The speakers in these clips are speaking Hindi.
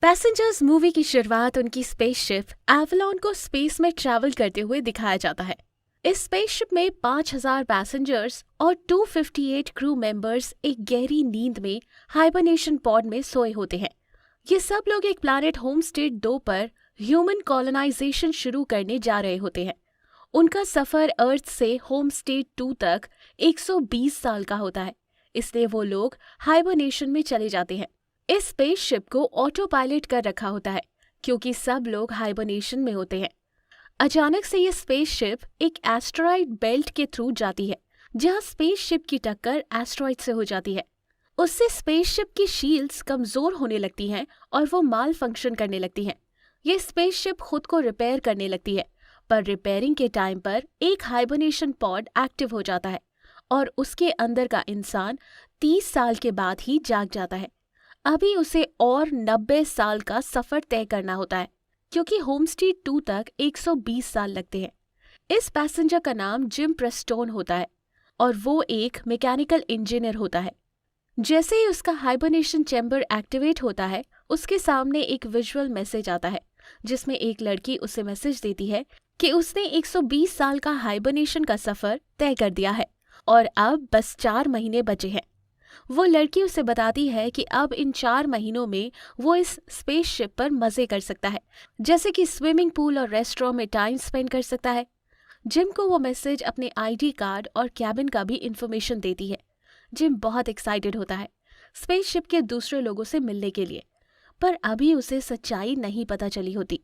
पैसेंजर्स मूवी की शुरुआत उनकी स्पेसशिप एवलॉन को स्पेस में ट्रैवल करते हुए दिखाया जाता है। इस स्पेसशिप में 5,000 पैसेंजर्स और 258 क्रू मेंबर्स एक गहरी नींद में हाइबरनेशन पॉड में सोए होते हैं। ये सब लोग एक प्लैनेट होमस्टेड 2 पर ह्यूमन कॉलोनाइजेशन शुरू करने जा रहे होते हैं। उनका सफर अर्थ से होमस्टेड 2 तक 120 साल का होता है, इसलिए वो लोग हाइबरनेशन में चले जाते हैं। इस स्पेसशिप को ऑटो पायलट कर रखा होता है क्योंकि सब लोग हाइबरनेशन में होते हैं। अचानक से ये स्पेसशिप एक एस्टेरॉइड बेल्ट के थ्रू जाती है, जहां स्पेसशिप की टक्कर एस्टेरॉइड से हो जाती है। उससे स्पेसशिप की शील्ड्स कमजोर होने लगती हैं और वो माल फंक्शन करने लगती हैं। ये स्पेसशिप खुद को रिपेयर करने लगती है, पर रिपेयरिंग के टाइम पर एक हाइबरनेशन पॉड एक्टिव हो जाता है और उसके अंदर का इंसान 30 साल के बाद ही जाग जाता है। अभी उसे और 90 साल का सफर तय करना होता है क्योंकि होमस्टेड 2 तक 120 साल लगते हैं। इस पैसेंजर का नाम जिम प्रेस्टोन होता है और वो एक मैकेनिकल इंजीनियर होता है। जैसे ही उसका हाइबरनेशन चैम्बर एक्टिवेट होता है, उसके सामने एक विजुअल मैसेज आता है जिसमें एक लड़की उसे मैसेज देती है कि उसने 120 साल का हाइबरनेशन का सफर तय कर दिया है और अब बस 4 महीने बचे हैं। वो लड़की उसे बताती है कि अब इन 4 महीनों में वो इस स्पेसशिप पर मजे कर सकता है, जैसे कि स्विमिंग पूल और रेस्टोरेंट में टाइम स्पेंड कर सकता है। जिम को वो मैसेज अपने आईडी कार्ड और कैबिन का भी इंफॉर्मेशन देती है। जिम बहुत एक्साइटेड होता है स्पेसशिप के दूसरे लोगों से मिलने के लिए, पर अभी उसे सच्चाई नहीं पता चली होती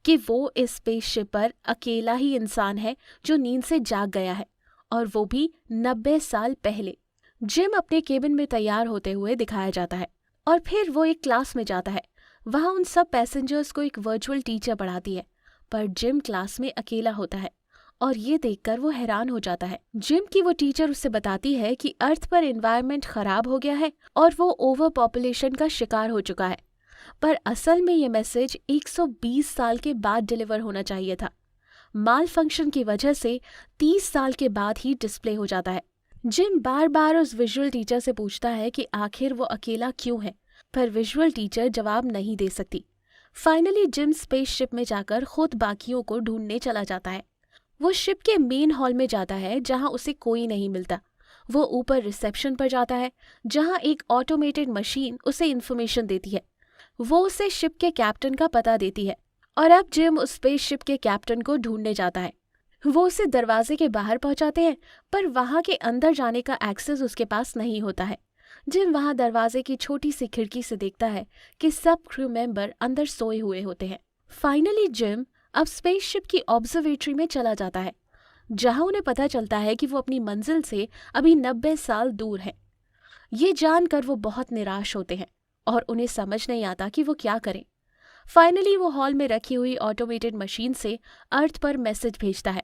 कि वो इस स्पेसशिप पर अकेला ही इंसान है जो नींद से जाग गया है, और वो भी 90 साल पहले। जिम अपने केबिन में तैयार होते हुए दिखाया जाता है और फिर वो एक क्लास में जाता है। वहाँ उन सब पैसेंजर्स को एक वर्चुअल टीचर पढ़ाती है, पर जिम क्लास में अकेला होता है और ये देखकर वो हैरान हो जाता है। जिम की वो टीचर उसे बताती है कि अर्थ पर एनवायरनमेंट खराब हो गया है और वो ओवर पॉपुलेशन का शिकार हो चुका है, पर असल में ये मैसेज 120 साल के बाद डिलीवर होना चाहिए था। माल फंक्शन की वजह से 30 साल के बाद ही डिस्प्ले हो जाता है। जिम बार बार उस विजुअल टीचर से पूछता है कि आखिर वो अकेला क्यों है, पर विजुअल टीचर जवाब नहीं दे सकती। फाइनली जिम स्पेसशिप में जाकर खुद बाकियों को ढूंढने चला जाता है। वो शिप के मेन हॉल में जाता है जहां उसे कोई नहीं मिलता। वो ऊपर रिसेप्शन पर जाता है जहां एक ऑटोमेटेड मशीन उसे इन्फॉर्मेशन देती है। वो उसे शिप के कैप्टन का पता देती है और अब जिम उस स्पेसशिप के कैप्टन को ढूंढने जाता है। वो उसे दरवाजे के बाहर पहुंचाते हैं, पर वहां के अंदर जाने का एक्सेस उसके पास नहीं होता है। जिम वहां दरवाजे की छोटी सी खिड़की से देखता है कि सब क्रू मेंबर अंदर सोए हुए होते हैं। फाइनली जिम अब स्पेसशिप की ऑब्जर्वेटरी में चला जाता है, जहां उन्हें पता चलता है कि वो अपनी मंजिल से अभी 90 साल दूर है। ये जानकर वो बहुत निराश होते हैं और उन्हें समझ नहीं आता कि वो क्या करें। फाइनली वो हॉल में रखी हुई ऑटोमेटेड मशीन से अर्थ पर मैसेज भेजता है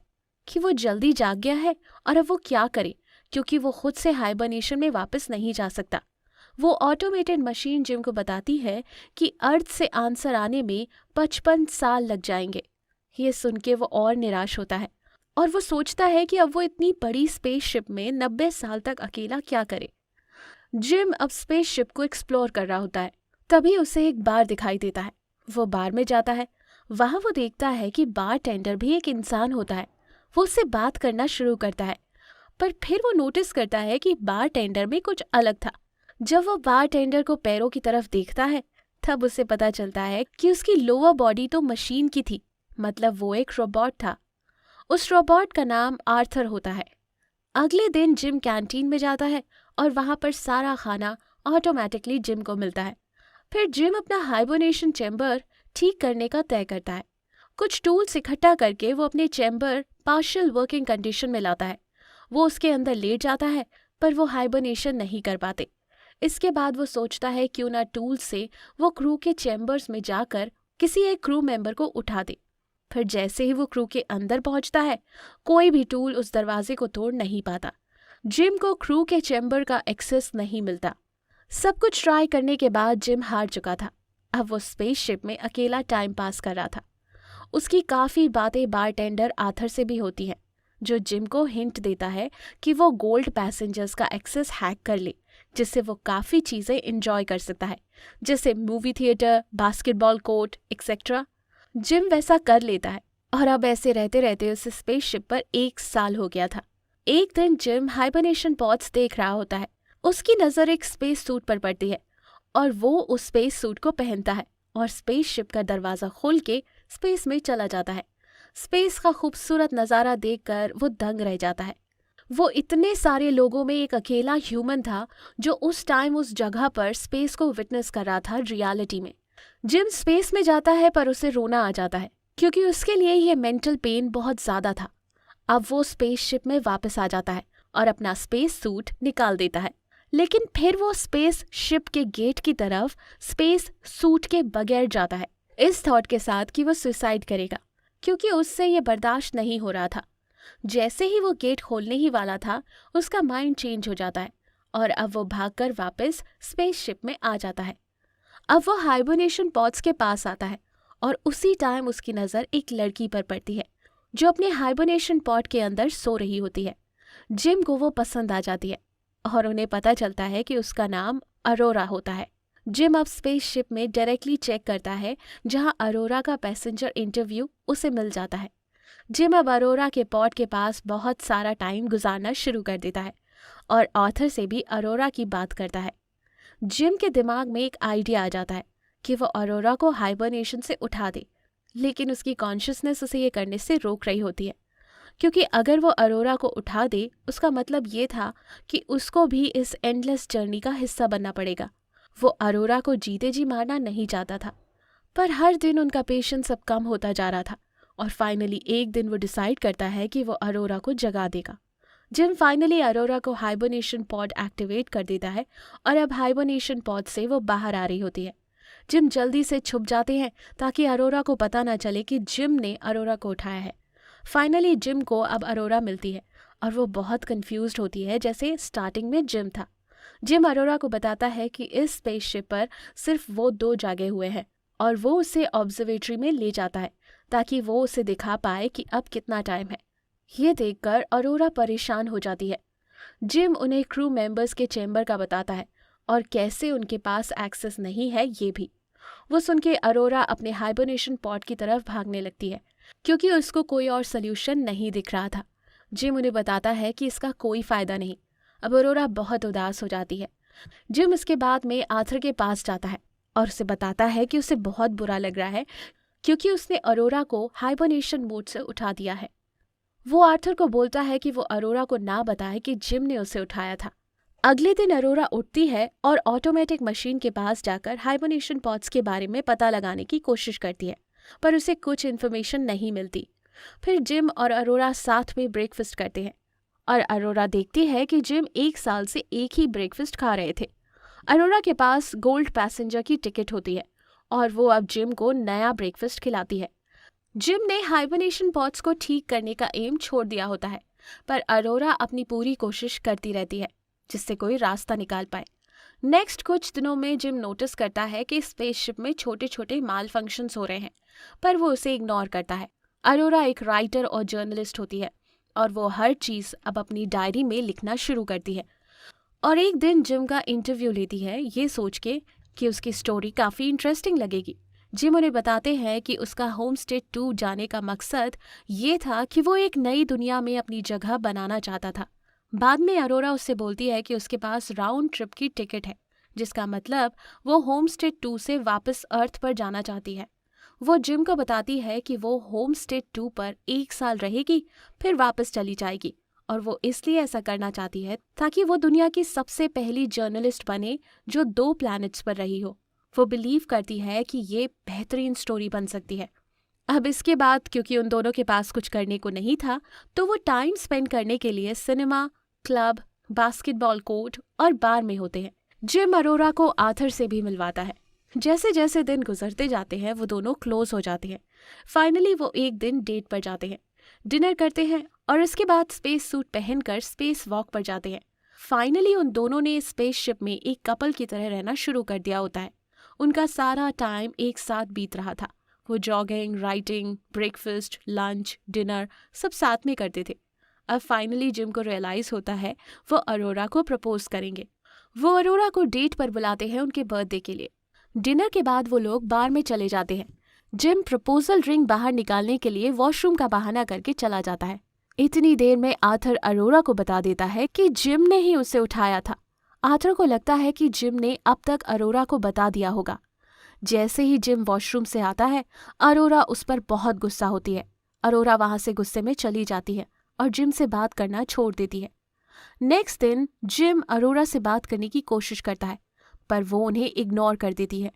कि वो जल्दी जाग गया है और अब वो क्या करे, क्योंकि वो खुद से हाइबरनेशन में वापस नहीं जा सकता। वो ऑटोमेटेड मशीन जिम को बताती है कि अर्थ से आंसर आने में 55 साल लग जाएंगे। ये सुन के वो और निराश होता है और वो सोचता है कि अब वो इतनी बड़ी स्पेसशिप में 90 साल तक अकेला क्या करे। जिम अब स्पेसशिप को एक्सप्लोर कर रहा होता है, तभी उसे एक बार दिखाई देता है। वो बार में जाता है। वहां वो देखता है कि बार टेंडर भी एक इंसान होता है। वो उससे बात करना शुरू करता है, पर फिर वो नोटिस करता है कि बार टेंडर में कुछ अलग था। जब वो बार टेंडर को पैरों की तरफ देखता है, तब उसे पता चलता है कि उसकी लोअर बॉडी तो मशीन की थी, मतलब वो एक रोबोट था। उस रोबोट का नाम आर्थर होता है। अगले दिन जिम कैंटीन में जाता है और वहां पर सारा खाना ऑटोमेटिकली जिम को मिलता है। फिर जिम अपना हाइबरनेशन चैम्बर ठीक करने का तय करता है। कुछ टूल्स इकट्ठा करके वो अपने चैम्बर पार्शियल वर्किंग कंडीशन में लाता है। वो उसके अंदर लेट जाता है, पर वो हाइबरनेशन नहीं कर पाते। इसके बाद वो सोचता है क्यों ना टूल से वो क्रू के चैम्बर्स में जाकर किसी एक क्रू मेंबर को उठा दे। फिर जैसे ही वो क्रू के अंदर पहुंचता है, कोई भी टूल उस दरवाजे को तोड़ नहीं पाता। जिम को क्रू के चैम्बर का एक्सेस नहीं मिलता। सब कुछ ट्राई करने के बाद जिम हार चुका था। अब वो स्पेसशिप में अकेला टाइम पास कर रहा था। उसकी काफ़ी बातें बारटेंडर आर्थर से भी होती हैं, जो जिम को हिंट देता है कि वो गोल्ड पैसेंजर्स का एक्सेस हैक कर ले, जिससे वो काफ़ी चीज़ें इंजॉय कर सकता है, जैसे movie theatre, basketball court etcetera. Gym वैसा कर लेता है और अब ऐसे रहते रहते उस स्पेसशिप पर 1 साल हो गया था। एक दिन जिम हाइबरनेशन पॉड्स देख रहा होता है। उसकी नज़र एक स्पेस सूट पर पड़ती है और वो उस स्पेस सूट को पहनता है और स्पेसशिप का दरवाज़ा खोल के स्पेस में चला जाता है। स्पेस का खूबसूरत नज़ारा देखकर वो दंग रह जाता है। वो इतने सारे लोगों में एक अकेला ह्यूमन था जो उस टाइम उस जगह पर स्पेस को विटनेस कर रहा था रियलिटी में। जिम स्पेस में जाता है पर उसे रोना आ जाता है क्योंकि उसके लिए ये मेंटल पेन बहुत ज़्यादा था। अब वो स्पेसशिप में वापस आ जाता है और अपना स्पेस सूट निकाल देता है, लेकिन फिर वो स्पेस शिप के गेट की तरफ स्पेस सूट के बगैर जाता है, इस थॉट के साथ कि वो सुसाइड करेगा क्योंकि उससे ये बर्दाश्त नहीं हो रहा था। जैसे ही वो गेट खोलने ही वाला था, उसका माइंड चेंज हो जाता है और अब वो भागकर वापस स्पेसशिप में आ जाता है। अब वो हाइबरनेशन पॉड्स के पास आता है और उसी टाइम उसकी नज़र एक लड़की पर पड़ती है जो अपने हाइबरनेशन पॉड के अंदर सो रही होती है। जिम को वो पसंद आ जाती है और उन्हें पता चलता है कि उसका नाम अरोरा होता है। जिम अब स्पेसशिप में डायरेक्टली चेक करता है जहां अरोरा का पैसेंजर इंटरव्यू उसे मिल जाता है। जिम अब अरोरा के पॉड के पास बहुत सारा टाइम गुजारना शुरू कर देता है और ऑथर से भी अरोरा की बात करता है। जिम के दिमाग में एक आइडिया आ जाता है कि वो अरोरा को हाइबरनेशन से उठा दे, लेकिन उसकी कॉन्शियसनेस उसे ये करने से रोक रही होती है क्योंकि अगर वो अरोरा को उठा दे उसका मतलब ये था कि उसको भी इस एंडलेस जर्नी का हिस्सा बनना पड़ेगा। वो अरोरा को जीते जी मारना नहीं चाहता था, पर हर दिन उनका पेशेंस अब कम होता जा रहा था और फाइनली एक दिन वो डिसाइड करता है कि वो अरोरा को जगा देगा। जिम फाइनली अरोरा को हाइबरनेशन पॉड एक्टिवेट कर देता है और अब हाइबरनेशन पॉड से वो बाहर आ रही होती है। जिम जल्दी से छुप जाते हैं ताकि अरोरा को पता ना चले कि जिम ने अरोरा को उठाया है। फाइनली जिम को अब अरोरा मिलती है और वो बहुत कंफ्यूज्ड होती है जैसे स्टार्टिंग में जिम था। जिम अरोरा को बताता है कि इस स्पेसशिप पर सिर्फ वो 2 जागे हुए हैं और वो उसे ऑब्जर्वेटरी में ले जाता है ताकि वो उसे दिखा पाए कि अब कितना टाइम है। ये देखकर अरोरा परेशान हो जाती है। जिम उन्हें क्रू मेंबर्स के चेंबर का बताता है और कैसे उनके पास एक्सेस नहीं है ये भी। वो सुन के अरोरा अपने हाइबरनेशन पॉड की तरफ भागने लगती है क्योंकि उसको कोई और सल्यूशन नहीं दिख रहा था। जिम उन्हें बताता है कि इसका कोई फ़ायदा नहीं। अब अरोरा बहुत उदास हो जाती है। जिम इसके बाद में आर्थर के पास जाता है और उसे बताता है कि उसे बहुत बुरा लग रहा है क्योंकि उसने अरोरा को हाइबरनेशन मोड से उठा दिया है। वो आर्थर को बोलता है कि वो अरोरा को ना बताए कि जिम ने उसे उठाया था। अगले दिन अरोरा उठती है और ऑटोमेटिक मशीन के पास जाकर हाइबरनेशन पॉड्स के बारे में पता लगाने की कोशिश करती है, पर उसे कुछ इन्फॉर्मेशन नहीं मिलती। फिर जिम और अरोरा साथ में ब्रेकफास्ट करते हैं और अरोरा देखती है कि जिम 1 साल से एक ही ब्रेकफास्ट खा रहे थे। अरोरा के पास गोल्ड पैसेंजर की टिकट होती है और वो अब जिम को नया ब्रेकफास्ट खिलाती है। जिम ने हाइबरनेशन पॉड्स को ठीक करने का एम छोड़ दिया होता है, पर अरोरा अपनी पूरी कोशिश करती रहती है जिससे कोई रास्ता निकाल पाए। नेक्स्ट कुछ दिनों में जिम नोटिस करता है कि स्पेसशिप में छोटे छोटे माल फंक्शंस हो रहे हैं, पर वो उसे इग्नोर करता है। अरोरा एक राइटर और जर्नलिस्ट होती है और वो हर चीज़ अब अपनी डायरी में लिखना शुरू करती है और एक दिन जिम का इंटरव्यू लेती है ये सोच के कि उसकी स्टोरी काफ़ी इंटरेस्टिंग लगेगी। जिम उन्हें बताते हैं कि उसका होम स्टे 2 जाने का मकसद ये था कि वो एक नई दुनिया में अपनी जगह बनाना चाहता था। बाद में अरोरा उससे बोलती है कि उसके पास राउंड ट्रिप की टिकट है, जिसका मतलब वो होम स्टे 2 से वापस अर्थ पर जाना चाहती है। वो जिम को बताती है कि वो होम स्टे 2 पर 1 साल रहेगी फिर वापस चली जाएगी और वो इसलिए ऐसा करना चाहती है ताकि वो दुनिया की सबसे पहली जर्नलिस्ट बने जो 2 प्लैनेट्स पर रही हो। वो बिलीव करती है कि ये बेहतरीन स्टोरी बन सकती है। अब इसके बाद क्योंकि उन दोनों के पास कुछ करने को नहीं था तो वो टाइम स्पेंड करने के लिए सिनेमा, क्लब, बास्केटबॉल कोर्ट और बार में होते हैं। जिम अरोरा को आर्थर से भी मिलवाता है। जैसे जैसे दिन गुजरते जाते हैं वो दोनों क्लोज हो जाते हैं। फाइनली वो एक दिन डेट पर जाते हैं, डिनर करते हैं और इसके बाद स्पेस सूट पहनकर स्पेस वॉक पर जाते हैं। फाइनली उन दोनों ने स्पेसशिप में एक कपल की तरह रहना शुरू कर दिया होता है। उनका सारा टाइम एक साथ बीत रहा था। वो jogging, writing, breakfast, lunch, dinner सब साथ में करते थे। अब फाइनली जिम को रियलाइज होता है वो अरोरा को प्रपोज करेंगे। वो अरोरा को डेट पर बुलाते हैं उनके बर्थडे के लिए। डिनर के बाद वो लोग बार में चले जाते हैं। जिम प्रपोजल रिंग बाहर निकालने के लिए वॉशरूम का बहाना करके चला जाता है। इतनी देर में आर्थर अरोरा को बता देता है कि जिम ने ही उसे उठाया था। आर्थर को लगता है कि जिम ने अब तक अरोरा को बता दिया होगा। जैसे ही जिम वॉशरूम से आता है, अरोरा उस पर बहुत गुस्सा होती है। अरोरा वहां से गुस्से में चली जाती है और जिम से बात करना छोड़ देती है। नेक्स्ट दिन जिम अरोरा से बात करने की कोशिश करता है, पर वो उन्हें इग्नोर कर देती है।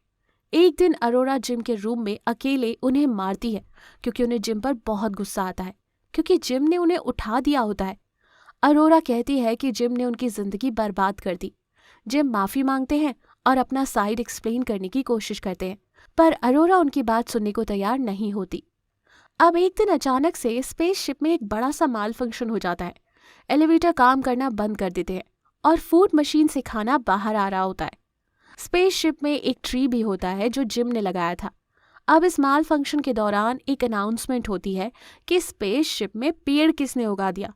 एक दिन अरोरा जिम के रूम में अकेले उन्हें मारती है क्योंकि उन्हें जिम पर बहुत गुस्सा आता है, क्योंकि जिम ने उन्हें उठा दिया होता है। अरोरा कहती है कि जिम ने उनकी जिंदगी बर्बाद कर दी। जिम माफी मांगते हैं और अपना साइड एक्सप्लेन करने की कोशिश करते हैं, पर अरोरा उनकी बात सुनने को तैयार नहीं होती। अब एक दिन अचानक से स्पेसशिप में एक बड़ा सा माल फंक्शन हो जाता है। एलिवेटर काम करना बंद कर देते हैं और फूड मशीन से खाना बाहर आ रहा होता है। स्पेसशिप में एक ट्री भी होता है जो जिम ने लगाया था। अब इस माल फंक्शन के दौरान एक अनाउंसमेंट होती है कि स्पेसशिप में पेड़ किसने उगा दिया।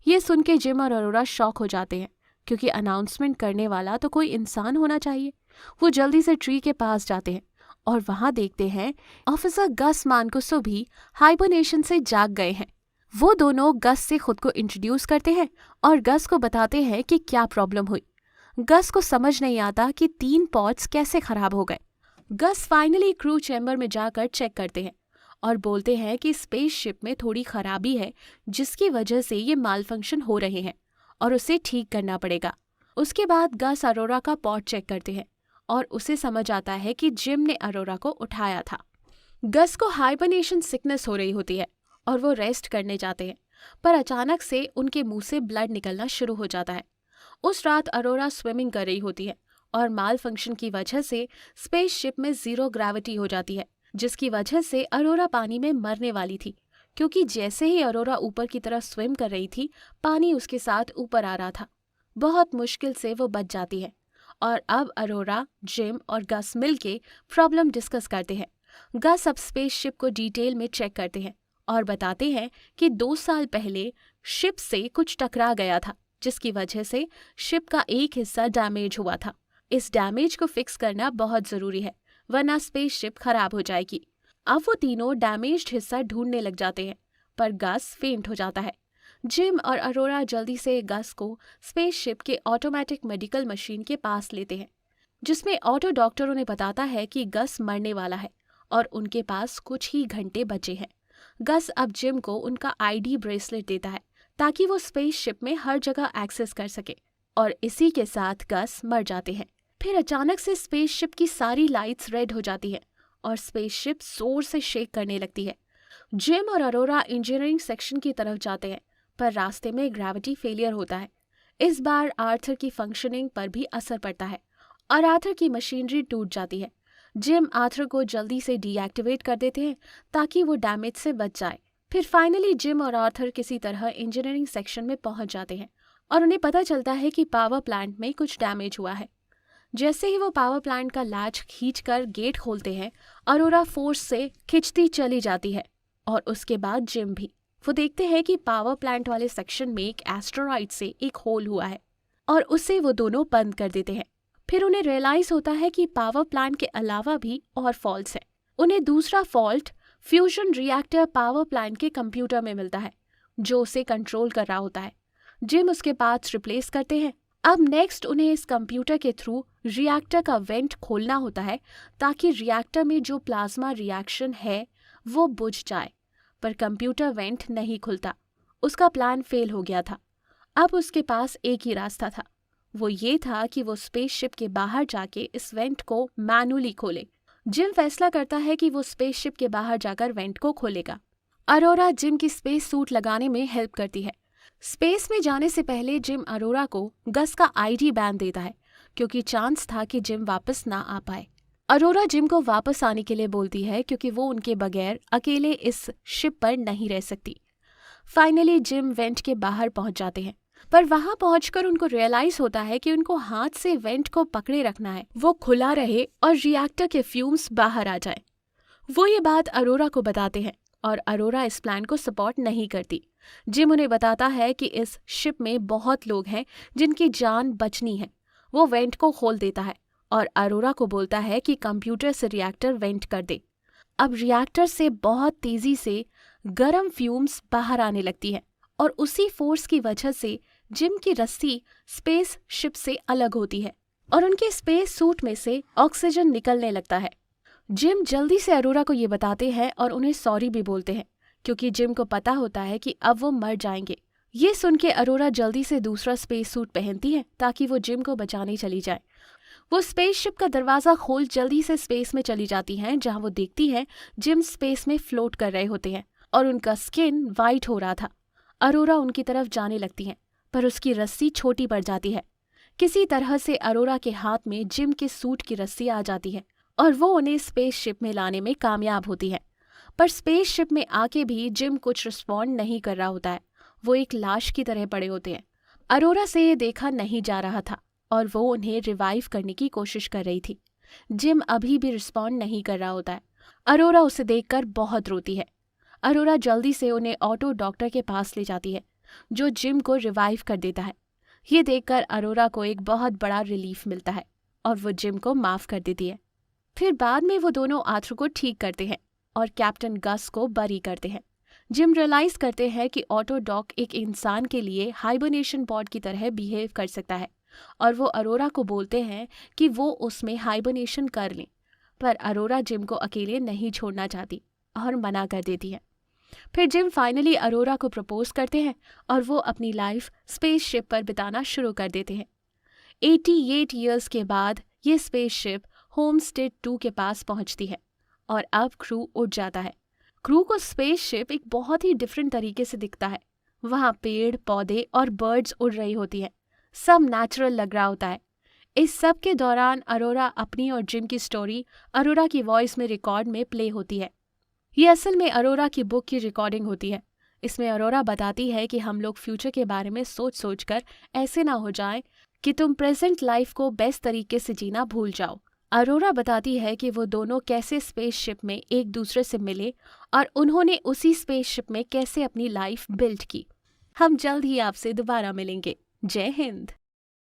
ये सुन के जिम और अरोरा शॉक हो जाते हैं, क्योंकि अनाउंसमेंट करने वाला तो कोई इंसान होना चाहिए। वो जल्दी से ट्री के पास जाते हैं और वहां देखते हैं ऑफिसर गस मार्कुसो भी हाइबरनेशन से जाग गए हैं। वो दोनों गस से खुद को इंट्रोड्यूस करते हैं और गस को बताते हैं कि क्या प्रॉब्लम हुई। गस को समझ नहीं आता कि 3 पॉट्स कैसे खराब हो गए। गस फाइनली क्रू चैम्बर में जाकर चेक करते हैं और बोलते हैं कि स्पेसशिप में थोड़ी खराबी है, जिसकी वजह से ये माल फंक्शन हो रहे हैं और उसे ठीक करना पड़ेगा। उसके बाद गस अरोरा का पॉट चेक करते हैं और उसे समझ आता है कि जिम ने अरोरा को उठाया था। गस को हाइबरनेशन सिकनेस हो रही होती है और वो रेस्ट करने जाते हैं, पर अचानक से उनके मुंह से ब्लड निकलना शुरू हो जाता है। उस रात अरोरा स्विमिंग कर रही होती है और माल फंक्शन की वजह से स्पेसशिप में 0 ग्रेविटी हो जाती है, जिसकी वजह से अरोरा पानी में मरने वाली थी, क्योंकि जैसे ही अरोरा ऊपर की तरफ स्विम कर रही थी, पानी उसके साथ ऊपर आ रहा था। बहुत मुश्किल से वो बच जाती है और अब अरोरा, जिम और गस मिलके प्रॉब्लम डिस्कस करते हैं। गस अब स्पेसशिप को डिटेल में चेक करते हैं और बताते हैं कि 2 साल पहले शिप से कुछ टकरा गया था, जिसकी वजह से शिप का एक हिस्सा डैमेज हुआ था। इस डैमेज को फिक्स करना बहुत जरूरी है, वरना स्पेसशिप खराब हो जाएगी। अब वो तीनों डैमेज्ड हिस्सा ढूंढने लग जाते हैं, पर गस फेंट हो जाता है। जिम और अरोरा जल्दी से गस को स्पेसशिप के ऑटोमेटिक मेडिकल मशीन के पास लेते हैं, जिसमें ऑटो डॉक्टर उन्हें बताता है कि गस मरने वाला है और उनके पास कुछ ही घंटे बचे हैं। गस अब जिम को उनका आईडी ब्रेसलेट देता है ताकि वो स्पेसशिप में हर जगह एक्सेस कर सके, और इसी के साथ गस मर जाते हैं। फिर अचानक से स्पेसशिप की सारी लाइट्स रेड हो जाती है और स्पेसशिप जोर से शेक करने लगती है। जिम और अरोरा इंजीनियरिंग सेक्शन की तरफ जाते हैं, पर रास्ते में ग्रेविटी फेलियर होता है। इस बार आर्थर की फंक्शनिंग पर भी असर पड़ता है और आर्थर की मशीनरी टूट जाती है। जिम आर्थर को जल्दी से डीएक्टिवेट कर देते हैं ताकि वो डैमेज से बच जाए। फिर फाइनली जिम और आर्थर किसी तरह इंजीनियरिंग सेक्शन में पहुंच जाते हैं और उन्हें पता चलता है कि पावर प्लांट में कुछ डैमेज हुआ है। जैसे ही वो पावर प्लांट का लैच खींचकर गेट खोलते हैं, अरोरा फोर्स से खिंचती चली जाती है और उसके बाद जिम भी। वो देखते हैं कि पावर प्लांट वाले सेक्शन में एक एस्टेरॉइड से एक होल हुआ है और उसे वो दोनों बंद कर देते हैं। फिर उन्हें रियलाइज होता है कि पावर प्लांट के अलावा भी और फॉल्ट्स हैं। उन्हें दूसरा fault fusion reactor power plant के कंप्यूटर में मिलता है, जो उसे कंट्रोल कर रहा होता है। जिम उसके पार्ट्स रिप्लेस करते हैं। अब नेक्स्ट उन्हें इस कंप्यूटर के थ्रू रिएक्टर का वेंट खोलना होता है ताकि रिएक्टर में जो प्लाज्मा रिएक्शन है वो बुझ जाए, पर कंप्यूटर वेंट नहीं खुलता। उसका प्लान फेल हो गया था। अब उसके पास एक ही रास्ता था, वो ये था कि वो स्पेसशिप के बाहर जाके इस वेंट को मैनुअली खोले। जिम फैसला करता है कि वो स्पेसशिप के बाहर जाकर वेंट को खोलेगा। अरोरा जिम की स्पेस सूट लगाने में हेल्प करती है। स्पेस में जाने से पहले जिम अरोरा को गस का आईडी बैन देता है, क्योंकि चांस था कि जिम वापस ना आ पाए। अरोरा जिम को वापस आने के लिए बोलती है, क्योंकि वो उनके बगैर अकेले इस शिप पर नहीं रह सकती। फाइनली जिम वेंट के बाहर पहुंच जाते हैं, पर वहां पहुंचकर उनको रियलाइज होता है कि उनको हाथ से वेंट को पकड़े रखना है, वो खुला रहे और रिएक्टर के फ्यूम्स बाहर आ जाए। वो ये बात अरोरा को बताते हैं और अरोरा इस प्लान को सपोर्ट नहीं करती। जिम उन्हें बताता है कि इस शिप में बहुत लोग हैं जिनकी जान बचनी है। वो वेंट को खोल देता है और अरोरा को बोलता है कि कंप्यूटर से रिएक्टर वेंट कर दे। अब रिएक्टर से बहुत तेजी से गर्म फ्यूम्स बाहर आने लगती है और उसी फोर्स की वजह से जिम की रस्सी स्पेस शिप से अलग होती है और उनके स्पेस सूट में से ऑक्सीजन निकलने लगता है। जिम जल्दी से अरोरा को ये बताते हैं और उन्हें सॉरी भी बोलते हैं क्योंकि जिम को पता होता है कि अब वो मर जाएंगे। ये सुन के अरोरा जल्दी से दूसरा स्पेस सूट पहनती है ताकि वो जिम को बचाने चली जाए। वो स्पेसशिप का दरवाजा खोल जल्दी से स्पेस में चली जाती हैं जहां वो देखती है जिम स्पेस में फ्लोट कर रहे होते हैं और उनका स्किन वाइट हो रहा था। अरोरा उनकी तरफ जाने लगती है पर उसकी रस्सी छोटी पड़ जाती है। किसी तरह से अरोरा के हाथ में जिम के सूट की रस्सी आ जाती है और वो उन्हें स्पेसशिप में लाने में कामयाब होती है। पर स्पेसशिप में आके भी जिम कुछ रिस्पॉन्ड नहीं कर रहा होता है। वो एक लाश की तरह पड़े होते हैं। अरोरा से ये देखा नहीं जा रहा था और वो उन्हें रिवाइव करने की कोशिश कर रही थी। जिम अभी भी रिस्पॉन्ड नहीं कर रहा होता है। अरोरा उसे देखकर बहुत रोती है। अरोरा जल्दी से उन्हें ऑटो डॉक्टर के पास ले जाती है जो जिम को रिवाइव कर देता है। ये देखकर अरोरा को एक बहुत बड़ा रिलीफ मिलता है और वो जिम को माफ कर देती है। फिर बाद में वो दोनों आर्थर को ठीक करते हैं और कैप्टन गस को बरी करते हैं। जिम रियलाइज करते हैं कि ऑटो डॉक एक इंसान के लिए हाइबरनेशन पॉड की तरह बिहेव कर सकता है और वो अरोरा को बोलते हैं कि वो उसमें हाइबरनेशन कर लें। पर अरोरा जिम को अकेले नहीं छोड़ना चाहती और मना कर देती है। फिर जिम फाइनली अरोरा को प्रपोज करते हैं और वो अपनी लाइफ स्पेसशिप पर बिताना शुरू कर देते हैं। 88 ईयर्स के बाद ये स्पेसशिप होमस्टेड 2 के पास पहुंचती है और अब क्रू उड़ जाता है। क्रू को स्पेसशिप एक बहुत ही डिफरेंट तरीके से दिखता है। वहाँ पेड़ पौधे और बर्ड्स उड़ रही होती हैं। सब नेचुरल लग रहा होता है। इस सब के दौरान अरोरा अपनी और जिम की स्टोरी अरोरा की वॉइस में रिकॉर्ड में प्ले होती है। ये असल में अरोरा की बुक की रिकॉर्डिंग होती है। इसमें अरोरा बताती है कि हम लोग फ्यूचर के बारे में सोच सोच कर ऐसे ना हो जाए कि तुम प्रेजेंट लाइफ को बेस्ट तरीके से जीना भूल जाओ। अरोरा बताती है कि वो दोनों कैसे स्पेसशिप में एक दूसरे से मिले और उन्होंने उसी स्पेसशिप में कैसे अपनी लाइफ बिल्ड की। हम जल्द ही आपसे दोबारा मिलेंगे। जय हिंद।